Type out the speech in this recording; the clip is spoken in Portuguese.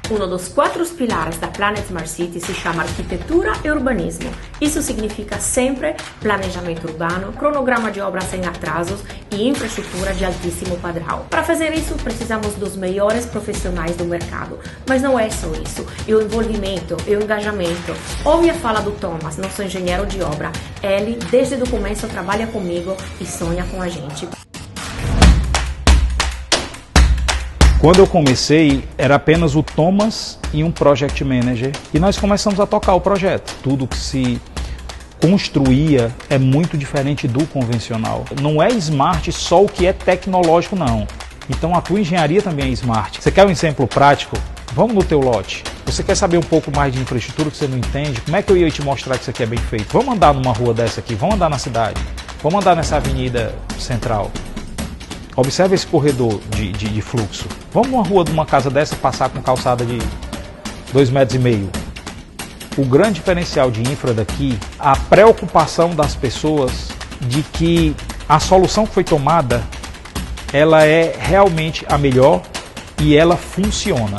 Um dos 4 pilares da Planet Smart City se chama arquitetura e urbanismo. Isso significa sempre planejamento urbano, cronograma de obras sem atrasos e infraestrutura de altíssimo padrão. Para fazer isso, precisamos dos melhores profissionais do mercado. Mas não é só isso. E o envolvimento e o engajamento. Ouve a fala do Thomas, nosso engenheiro de obra. Ele, desde o começo, trabalha comigo e sonha com a gente. Quando eu comecei, era apenas o Thomas e um Project Manager. E nós começamos a tocar o projeto. Tudo que se construía é muito diferente do convencional. Não é smart só o que é tecnológico, não. Então a tua engenharia também é smart. Você quer um exemplo prático? Vamos no teu lote. Você quer saber um pouco mais de infraestrutura que você não entende? Como é que eu ia te mostrar que isso aqui é bem feito? Vamos andar numa rua dessa aqui, vamos andar na cidade, vamos andar nessa avenida central. Observe esse corredor de fluxo. Vamos numa rua de uma casa dessa passar com calçada de 2,5 metros. O grande diferencial de infra daqui, a preocupação das pessoas de que a solução que foi tomada, ela é realmente a melhor e ela funciona.